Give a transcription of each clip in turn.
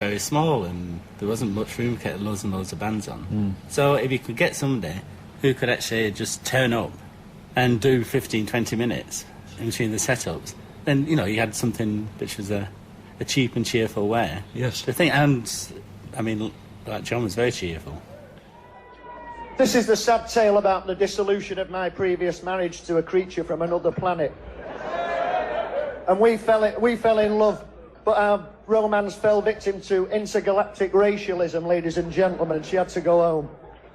Very small, and there wasn't much room to get loads and loads of bands on. So if you could get somebody who could actually just turn up and do 15-20 minutes in between the setups, then, you know, you had something which was a cheap and cheerful way. Yes. The thing, and, I mean, like John was very cheerful. This is the sad tale about the dissolution of my previous marriage to a creature from another planet. And we fell in love, but our romance fell victim to intergalactic racialism, ladies and gentlemen. She had to go home.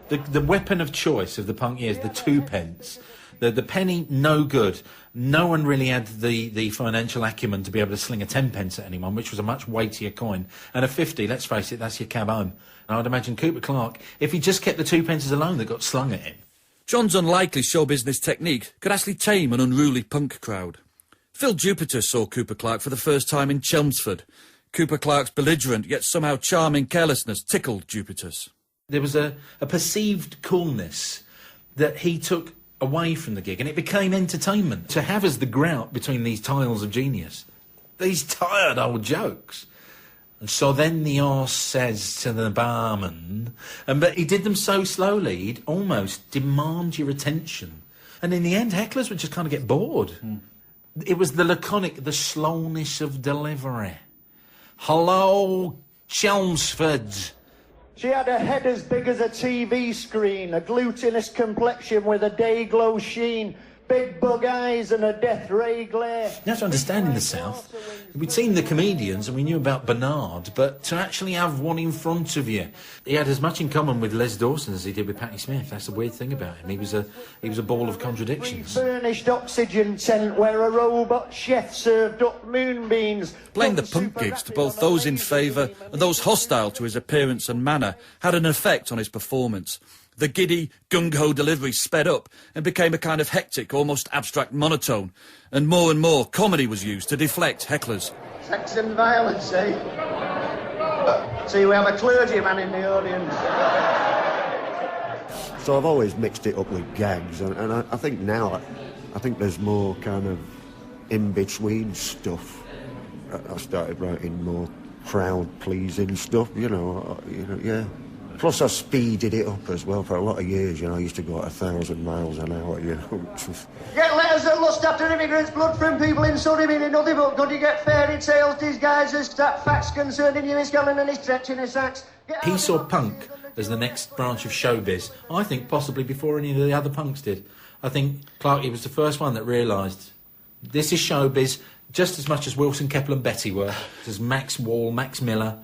The weapon of choice of the punk years, the 2p. The penny, no good. No one really had the financial acumen to be able to sling a 10p at anyone, which was a much weightier coin. And a 50, let's face it, that's your cab home. And I'd imagine Cooper Clarke, if he just kept the 2p alone that got slung at him. John's unlikely show business technique could actually tame an unruly punk crowd. Phil Jupiter saw Cooper Clarke for the first time in Chelmsford. Cooper Clarke's belligerent yet somehow charming carelessness tickled Jupiter's. There was a perceived coolness that he took away from the gig, and it became entertainment to have as the grout between these tiles of genius. These tired old jokes. And so then the arse says to the barman, but he did them so slowly, he'd almost demand your attention. And in the end, hecklers would just kind of get bored. It was the laconic, the slowness of delivery. Hello, Chelmsford. She had a head as big as a TV screen, a glutinous complexion with a day-glow sheen, big bug eyes and a death ray glare. You have to understand, in the South, we'd seen the comedians and we knew about Bernard, but to actually have one in front of you, he had as much in common with Les Dawson as he did with Patti Smith. That's the weird thing about him. He was a ball of contradictions. Furnished oxygen tent where a robot chef served up moonbeams. Playing the punk gigs to both those in favour and those hostile to his appearance and manner had an effect on his performance. The giddy, gung-ho delivery sped up and became a kind of hectic, almost abstract monotone, and more comedy was used to deflect hecklers. Sex and violence, eh? See, we have a clergyman in the audience. So I've always mixed it up with gags, and I think now, I think there's more kind of in-between stuff. I started writing more crowd-pleasing stuff, you know, yeah. Plus I speeded it up as well for a lot of years, you know. I used to go at 1,000 miles an hour, you know. Get letters that lust after immigrants, blood from people in Surrey meaning nothing but good. You get fairy tales disguised as facts concerning you in Scotland and his trench in his sacks. He saw punk as the next branch of showbiz. I think possibly before any of the other punks did. I think Clarke was the first one that realised this is showbiz just as much as Wilson, Keppel and Betty were, as Max Wall, Max Miller.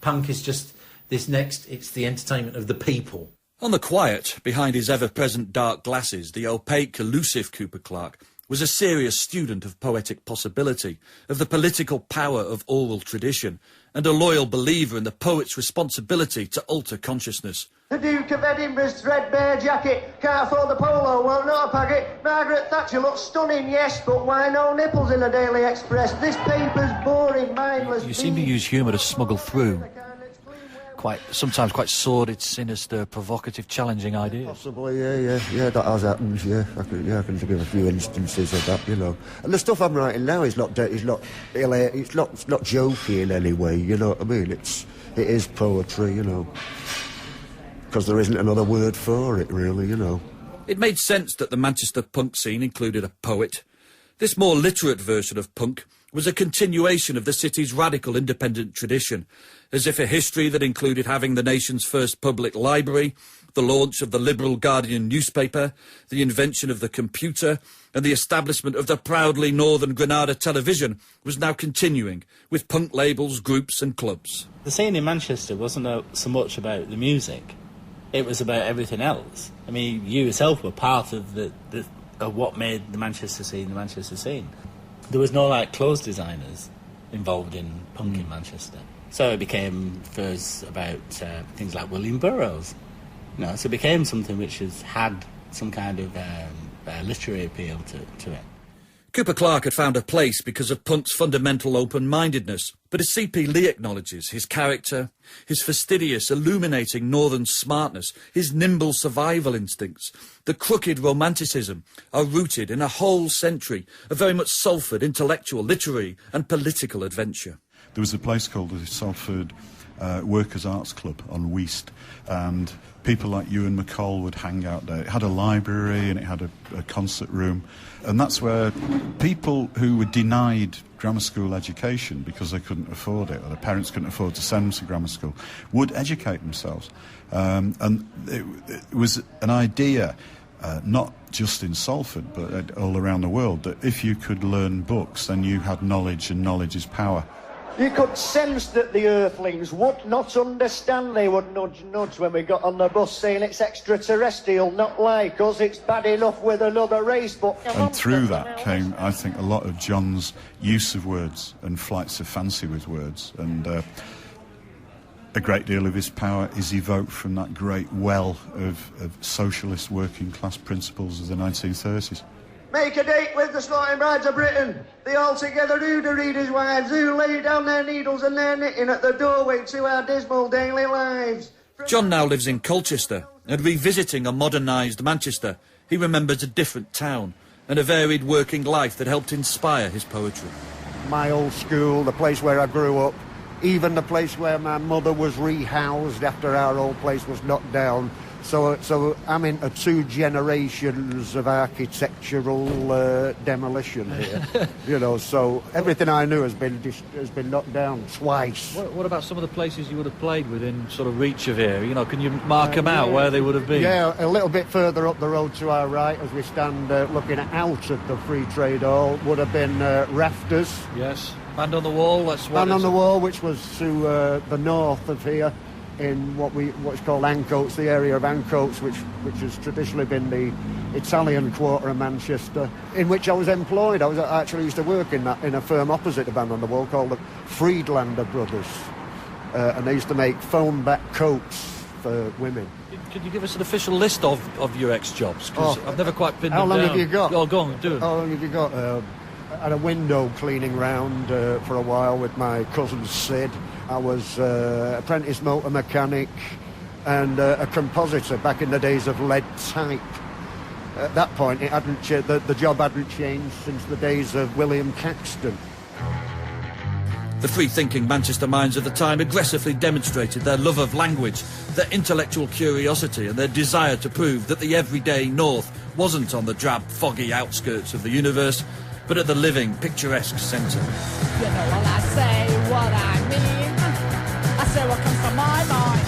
Punk is just... this next, it's the entertainment of the people. On the quiet, behind his ever-present dark glasses, the opaque, elusive Cooper Clarke was a serious student of poetic possibility, of the political power of oral tradition, and a loyal believer in the poet's responsibility to alter consciousness. The Duke of Edinburgh's threadbare jacket, can't afford the polo, well, not a packet. Margaret Thatcher looks stunning, yes, but why no nipples in the Daily Express? This paper's boring, mindless... You seem to use humour to smuggle through sometimes quite sordid, sinister, provocative, challenging ideas. Possibly, yeah, that has happened, yeah. I can think of a few instances of that, you know. And the stuff I'm writing now is not jokey in any way, you know what I mean? It is poetry, you know, because there isn't another word for it, really, you know. It made sense that the Manchester punk scene included a poet. This more literate version of punk was a continuation of the city's radical independent tradition, as if a history that included having the nation's first public library, the launch of the Liberal Guardian newspaper, the invention of the computer, and the establishment of the proudly Northern Granada television was now continuing, with punk labels, groups and clubs. The scene in Manchester wasn't so much about the music, it was about everything else. I mean, you yourself were part of of what made the Manchester scene the Manchester scene. There was no, like, clothes designers involved in punk in Manchester. So it became, first, about things like William Burroughs. You know, so it became something which has had some kind of literary appeal to it. Cooper Clarke had found a place because of punk's fundamental open-mindedness, but as C.P. Lee acknowledges, his character, his fastidious, illuminating northern smartness, his nimble survival instincts, the crooked romanticism are rooted in a whole century of very much Salford intellectual, literary and political adventure. there was a place called the Salford Workers' Arts Club on Weast, and people like Ewan McCall would hang out there. It had a library and it had a concert room, and that's where people who were denied grammar school education because they couldn't afford it, or their parents couldn't afford to send them to grammar school, would educate themselves. And it was an idea, not just in Salford, but all around the world, that if you could learn books, then you had knowledge, and knowledge is power. You could sense that the earthlings would not understand. They would nudge, nudge when we got on the bus, saying it's extraterrestrial, not like us, it's bad enough with another race, but... And through that came, I think, a lot of John's use of words and flights of fancy with words, and a great deal of his power is evoked from that great well of socialist working class principles of the 1930s. Make a date with the slaughtering brides of Britain. They all together do the readers' wives, who lay down their needles and their knitting at the doorway to our dismal daily lives. John now lives in Colchester, and revisiting a modernised Manchester, he remembers a different town and a varied working life that helped inspire his poetry. My old school, the place where I grew up, even the place where my mother was rehoused after our old place was knocked down. So I'm into 2 generations of architectural demolition here. You know, so everything I knew has been knocked down twice. What about some of the places you would have played within sort of reach of here? You know, can you mark them out where they would have been? Yeah, a little bit further up the road to our right, as we stand looking out at the Free Trade Hall, would have been Rafters. Yes. Band on the Wall. Band on the Wall, which was to the north of here, in what's called Ancoats, the area of Ancoats, which has traditionally been the Italian quarter of Manchester, in which I was employed. I actually used to work in a firm opposite the Band on the Wall called the Friedlander Brothers, and they used to make foam back coats for women. Could you give us an official list of your ex-jobs? Because I've never quite pinned them down. How long have you got? Oh, go on, do it. How long have you got? I had a window cleaning round for a while with my cousin Sid. I was apprentice motor mechanic and a compositor back in the days of lead type. At that point, it hadn't the job hadn't changed since the days of William Caxton. The free-thinking Manchester minds of the time aggressively demonstrated their love of language, their intellectual curiosity and their desire to prove that the everyday North wasn't on the drab, foggy outskirts of the universe, but at the living, picturesque centre. You know, well, I say what I mean. I say what comes to my mind.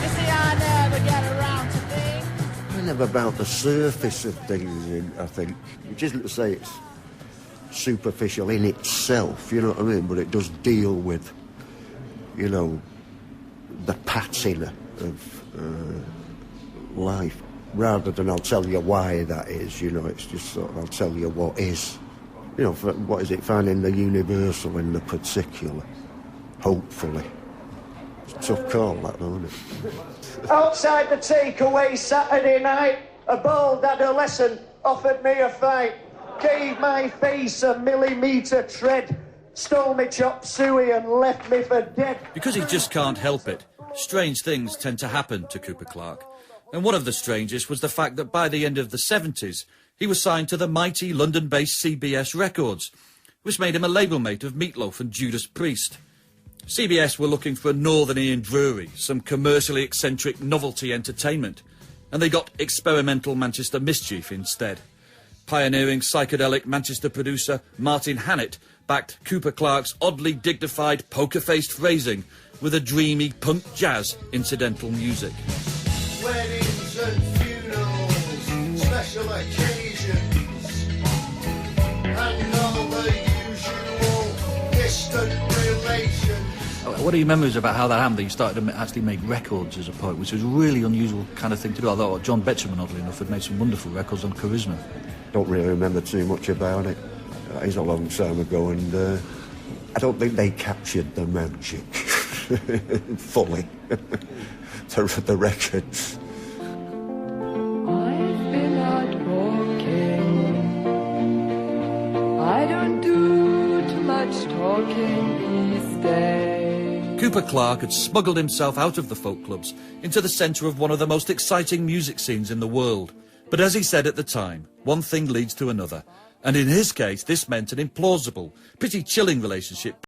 You see, I never get around to things. Kind of about the surface of things, I think. Which isn't to say it's superficial in itself, you know what I mean? But it does deal with, you know, the patina of life. Rather than I'll tell you why that is, you know, it's just sort of I'll tell you what is. You know, what is it, finding the universal in the particular, hopefully. It's a tough call, that, isn't it? Outside the takeaway Saturday night, a bold adolescent offered me a fight, gave my face a millimetre tread, stole me chop suey and left me for dead. Because he just can't help it, strange things tend to happen to Cooper Clarke. And one of the strangest was the fact that by the end of the 70s, he was signed to the mighty London-based CBS Records, which made him a label mate of Meat Loaf and Judas Priest. CBS were looking for a Northern Ian Drury, some commercially eccentric novelty entertainment, and they got experimental Manchester mischief instead. Pioneering psychedelic Manchester producer Martin Hannett backed Cooper Clarke's oddly dignified poker-faced phrasing with a dreamy punk jazz incidental music. Weddings and funerals, special occasions, and all the usual distant relations. What are your memories about how that happened, that you started to actually make records as a poet, which was a really unusual kind of thing to do? I thought John Betjeman, oddly enough, had made some wonderful records on Charisma. Don't really remember too much about it. It is a long time ago, and I don't think they captured the magic fully. The records. I've been out walking. I don't do too much talking these days. Cooper Clarke had smuggled himself out of the folk clubs into the centre of one of the most exciting music scenes in the world. But as he said at the time, one thing leads to another. And in his case, this meant an implausible, pretty chilling relationship